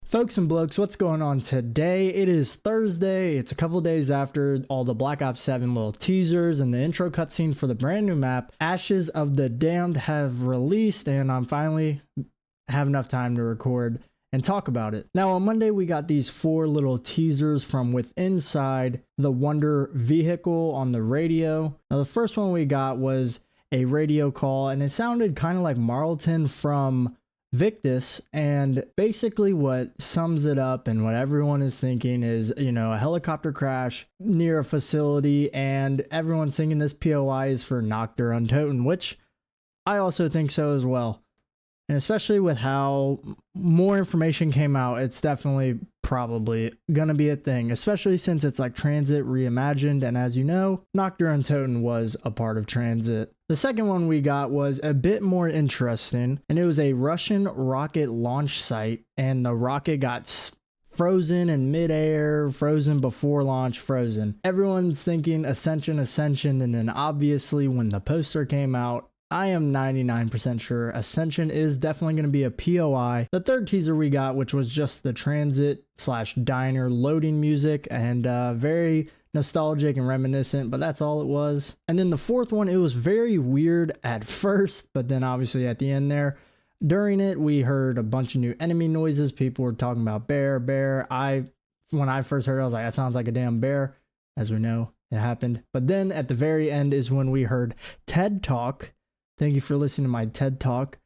Folks and blokes, what's going on today? It is Thursday. It's a couple days after all the Black Ops 7 little teasers and the intro cutscene for the brand new map, Ashes of the Damned, have released, and I'm finally have enough time to record and talk about it. Now, on Monday, we got these 4 little teasers from inside the Wonder vehicle on the radio. Now, the first one we got was a radio call, and it sounded kind of like Marlton from Victus, and basically what sums it up and what everyone is thinking is, a helicopter crash near a facility, and everyone's thinking this POI is for Noctur Untoten, which I also think so as well. And especially with how more information came out, it's definitely probably gonna be a thing, especially since it's like Transit reimagined, and as you know, Noctur Untoten was a part of Transit. The second one we got was a bit more interesting, and it was a Russian rocket launch site, and the rocket got frozen in midair, frozen before launch, frozen. Everyone's thinking Ascension, and then obviously when the poster came out, I am 99% sure Ascension is definitely going to be a POI. The third teaser we got, which was just the Transit/Diner loading music, and very nostalgic and reminiscent, but that's all it was. And then the fourth one, it was very weird at first, but then obviously at the end there, during it, we heard a bunch of new enemy noises. People were talking about bear. When I first heard it, I was like, that sounds like a damn bear. As we know, it happened. But then at the very end is when we heard TED Talk. Thank you for listening to my TED Talk.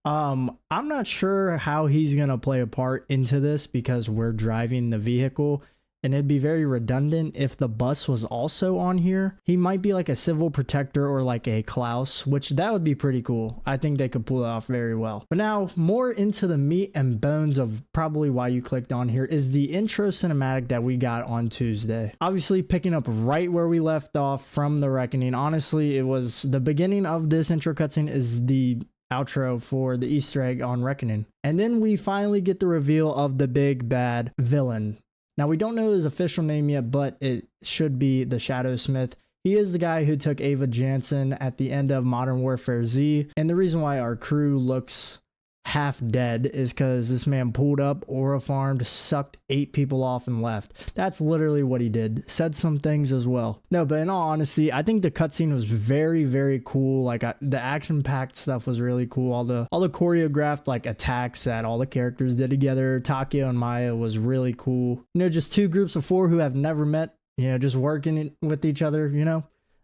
I'm not sure how he's going to play a part into this because we're driving the vehicle, and it'd be very redundant if the bus was also on here. He might be like a civil protector or like a Klaus, which that would be pretty cool. I think they could pull it off very well. But now more into the meat and bones of probably why you clicked on here is the intro cinematic that we got on Tuesday. Obviously picking up right where we left off from The Reckoning. Honestly, it was the beginning of this intro cutscene is the outro for the Easter egg on Reckoning. And then we finally get the reveal of the big bad villain. Now, we don't know his official name yet, but it should be the Shadow Smith. He is the guy who took Ava Jansen at the end of Modern Warfare Z. And the reason why our crew looks half dead is because this man pulled up, aura farmed, sucked 8 people off and left. That's literally what he did. Said some things as well. No, but in all honesty, I think the cutscene was very, very cool. Like the action-packed stuff was really cool. All the choreographed like attacks that all the characters did together. Takeo and Maya was really cool. Just 2 groups of 4 who have never met. Just working with each other.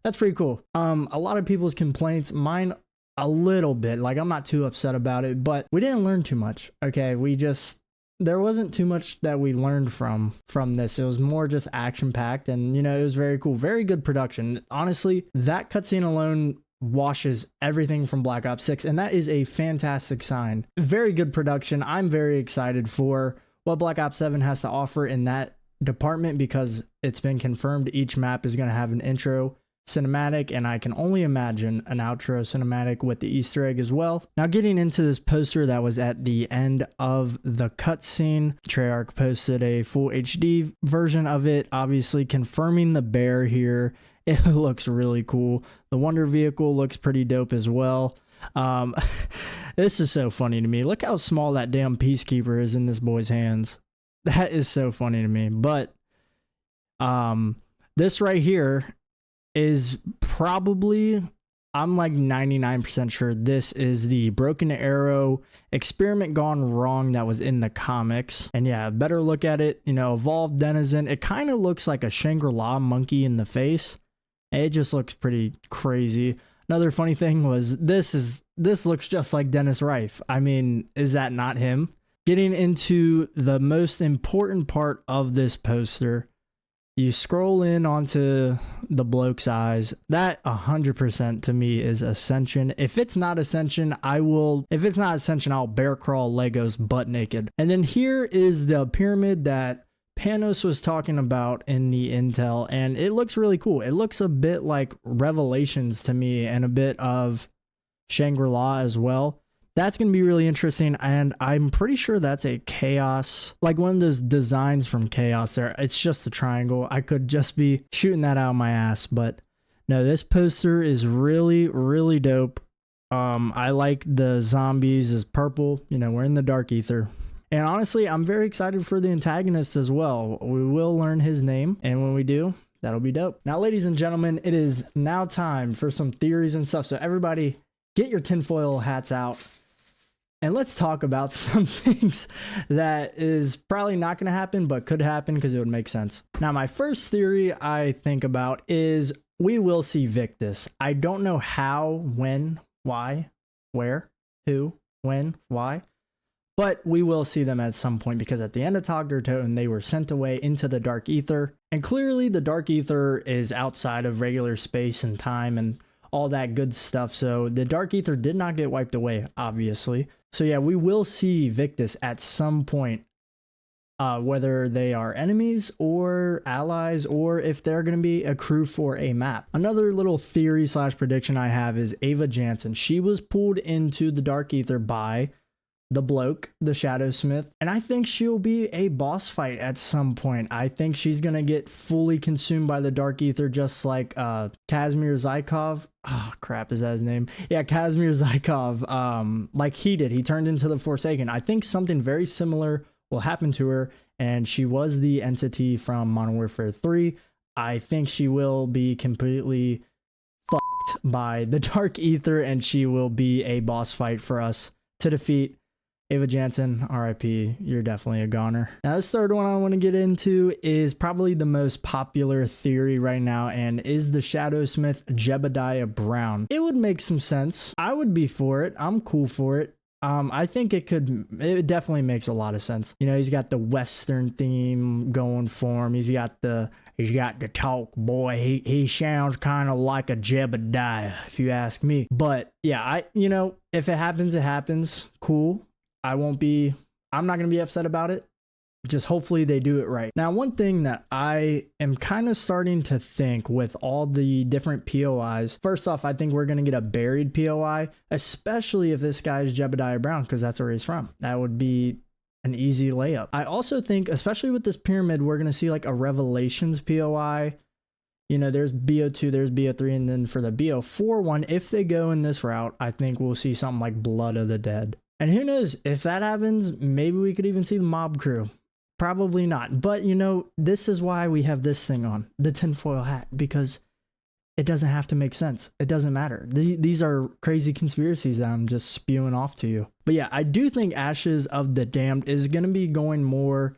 That's pretty cool. A lot of people's complaints, mine a little bit, like I'm not too upset about it, but we didn't learn too much. Okay, there wasn't too much that we learned from this. It was more just action packed, and it was very cool, very good production. Honestly, that cutscene alone washes everything from Black Ops 6, and that is a fantastic sign. Very good production. I'm very excited for what Black Ops 7 has to offer in that department because it's been confirmed each map is going to have an intro cinematic, and I can only imagine an outro cinematic with the Easter egg as well. Now, getting into this poster that was at the end of the cutscene, Treyarch posted a full HD version of it, obviously confirming the bear here. It looks really cool. The Wonder vehicle looks pretty dope as well. This is so funny to me. Look how small that damn Peacekeeper is in this boy's hands. That is so funny to me. But this right here is probably, I'm like 99% sure this is the Broken Arrow experiment gone wrong that was in the comics. And yeah, better look at it, evolved denizen. It kind of looks like a Shangri-La monkey in the face. It just looks pretty crazy. Another funny thing was this looks just like Dennis Rife. I mean, is that not him? Getting into the most important part of this poster, you scroll in onto the bloke's eyes. That 100% to me is Ascension. If it's not Ascension, I'll bear crawl Legos butt naked. And then here is the pyramid that Panos was talking about in the intel, and it looks really cool. It looks a bit like Revelations to me, and a bit of Shangri-La as well. That's going to be really interesting, and I'm pretty sure that's a Chaos, like one of those designs from Chaos there. It's just a triangle. I could just be shooting that out of my ass, but no, this poster is really, really dope. I like the zombies as purple. We're in the Dark Ether. And honestly, I'm very excited for the antagonist as well. We will learn his name, and when we do, that'll be dope. Now, ladies and gentlemen, it is now time for some theories and stuff. So everybody, get your tinfoil hats out, and let's talk about some things that is probably not going to happen, but could happen because it would make sense. Now, my first theory I think about is we will see Victus. I don't know how, when, why, where, who, when, why, but we will see them at some point because at the end of Togder Totem, they were sent away into the Dark Ether. And clearly the Dark Ether is outside of regular space and time and all that good stuff. So the Dark Ether did not get wiped away, obviously. So yeah, we will see Victus at some point, whether they are enemies or allies, or if they're going to be a crew for a map. Another little theory / prediction I have is Ava Jansen. She was pulled into the Dark Ether by the bloke, the Shadow Smith, and I think she'll be a boss fight at some point. I think she's gonna get fully consumed by the Dark Ether, just like Kazmir Zykov. Oh crap, is that his name? Yeah, Kazmir Zykov. Like he did. He turned into the Forsaken. I think something very similar will happen to her, and she was the entity from Modern Warfare 3. I think she will be completely fucked by the Dark Ether, and she will be a boss fight for us to defeat. Ava Jansen, RIP, you're definitely a goner. Now, this third one I want to get into is probably the most popular theory right now, and is the Shadow Smith Jebediah Brown. It would make some sense. I would be for it. I'm cool for it. I think it definitely makes a lot of sense. You know, he's got the Western theme going for him. He's got the talk, boy. He sounds kind of like a Jebediah, if you ask me. But yeah, if it happens, it happens. Cool. I'm not going to be upset about it. Just hopefully they do it right. Now, one thing that I am kind of starting to think with all the different POIs, first off, I think we're going to get a buried POI, especially if this guy is Jebediah Brown, because that's where he's from. That would be an easy layup. I also think, especially with this pyramid, we're going to see like a Revelations POI. You know, there's BO2, there's BO3, and then for the BO4 one, if they go in this route, I think we'll see something like Blood of the Dead. And who knows, if that happens, maybe we could even see the mob crew. Probably not. But, you know, this is why we have this thing on, the tinfoil hat, because it doesn't have to make sense. It doesn't matter. These are crazy conspiracies that I'm just spewing off to you. But yeah, I do think Ashes of the Damned is going to be going more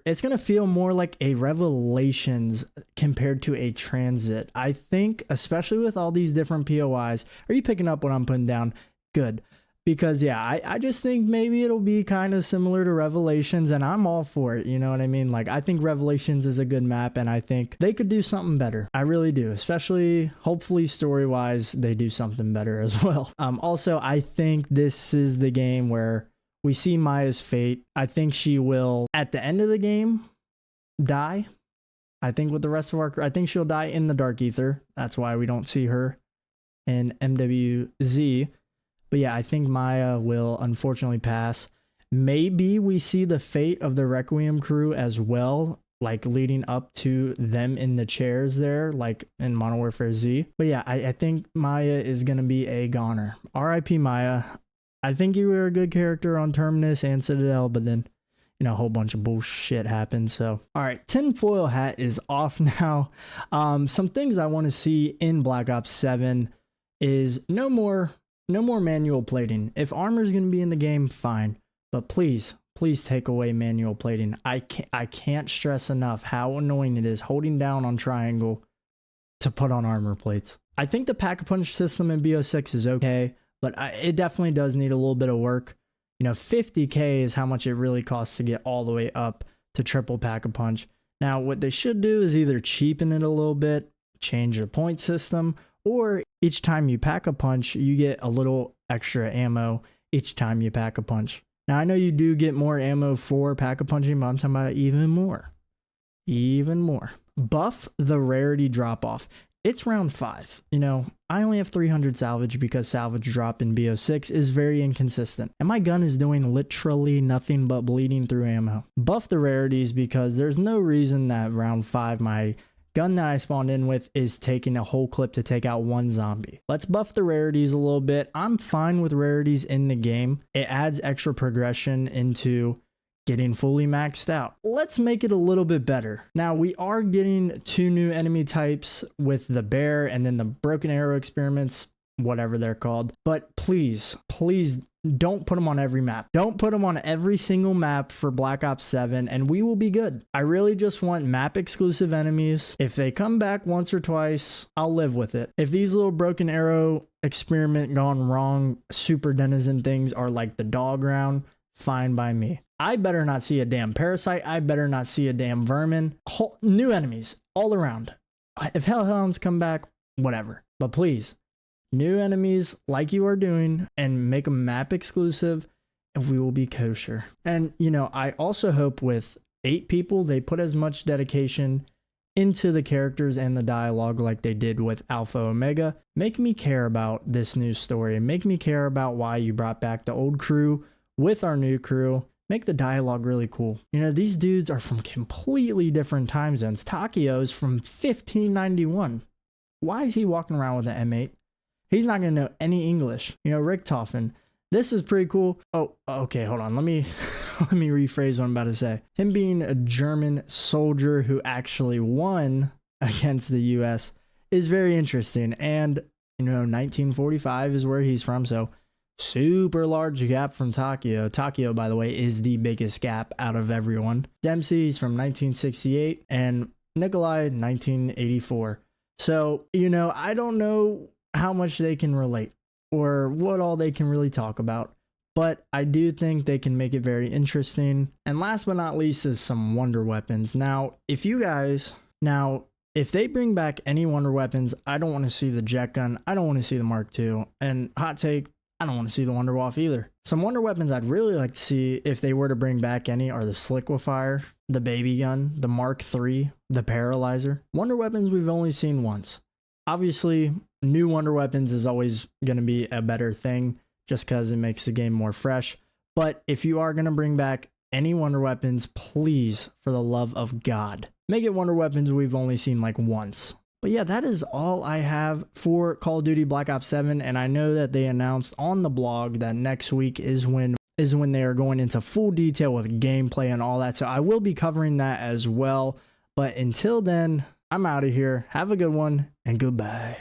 it's going to feel more like a Revelations compared to a Transit. I think, especially with all these different POIs, are you picking up what I'm putting down? Good. Because, yeah, I just think maybe it'll be kind of similar to Revelations, and I'm all for it, you know what I mean? Like, I think Revelations is a good map, and I think they could do something better. I really do, especially, hopefully, story-wise, they do something better as well. Also, I think this is the game where we see Maya's fate. I think she will, at the end of the game, die. I think with the rest of our crew, I think she'll die in the Dark Ether. That's why we don't see her in MWZ. But yeah, I think Maya will unfortunately pass. Maybe we see the fate of the Requiem crew as well, like leading up to them in the chairs there, like in Modern Warfare Z. But yeah, I think Maya is going to be a goner. RIP Maya. I think you were a good character on Terminus and Citadel, but then, you know, a whole bunch of bullshit happened. So, all right, tinfoil hat is off now. Some things I want to see in Black Ops 7 is no more manual plating. If armor is going to be in the game, fine, but please take away manual plating. I can't stress enough how annoying it is holding down on triangle to put on armor plates. I think the pack-a-punch system in BO6 is okay, but it definitely does need a little bit of work. You know, 50k is how much it really costs to get all the way up to triple pack-a-punch. Now, what they should do is either cheapen it a little bit, change the point system, or each time you pack a punch, you get a little extra ammo each time you pack a punch. Now, I know you do get more ammo for pack a punching, but I'm talking about even more. Even more. Buff the rarity drop off. It's round 5. You know, I only have 300 salvage because salvage drop in BO6 is very inconsistent. And my gun is doing literally nothing but bleeding through ammo. Buff the rarities because there's no reason that round 5 my gun that I spawned in with is taking a whole clip to take out one zombie. Let's buff the rarities a little bit. I'm fine with rarities in the game. It adds extra progression into getting fully maxed out. Let's make it a little bit better. Now we are getting 2 new enemy types with the bear and then the broken arrow experiments, whatever they're called. But please don't put them on every map. Don't put them on every single map for Black Ops 7 and we will be good. I really just want map exclusive enemies. If they come back once or twice, I'll live with it. If these little broken arrow experiment gone wrong super denizen things are like the dog round, fine by me. I better not see a damn parasite. I better not see a damn vermin. New enemies all around. If hellhounds come back, whatever. But please, new enemies like you are doing and make them map exclusive and we will be kosher. And, you know, I also hope with 8 people, they put as much dedication into the characters and the dialogue like they did with Alpha Omega. Make me care about this new story. Make me care about why you brought back the old crew with our new crew. Make the dialogue really cool. You know, these dudes are from completely different time zones. Takio's from 1591. Why is he walking around with an M8? He's not going to know any English. You know, Richtofen. This is pretty cool. Oh, okay, hold on. Let me rephrase what I'm about to say. Him being a German soldier who actually won against the US is very interesting. And, you know, 1945 is where he's from, so super large gap from Takio. Takio, by the way, is the biggest gap out of everyone. Dempsey's from 1968 and Nikolai 1984. So, you know, I don't know how much they can relate or what all they can really talk about, but I do think they can make it very interesting. And last but not least is some wonder weapons. Now, if they bring back any wonder weapons, I don't want to see the jet gun. I don't want to see the Mark II. And hot take, I don't want to see the Wonder Waff either. Some wonder weapons I'd really like to see if they were to bring back any are the Sliquifier, the baby gun, the Mark III, the Paralyzer. Wonder weapons we've only seen once. Obviously, new wonder weapons is always going to be a better thing just because it makes the game more fresh. But if you are going to bring back any wonder weapons, please, for the love of God, make it wonder weapons we've only seen like once. But yeah, that is all I have for Call of Duty Black Ops 7. And I know that they announced on the blog that next week is when they are going into full detail with gameplay and all that. So I will be covering that as well. But until then, I'm out of here. Have a good one and goodbye.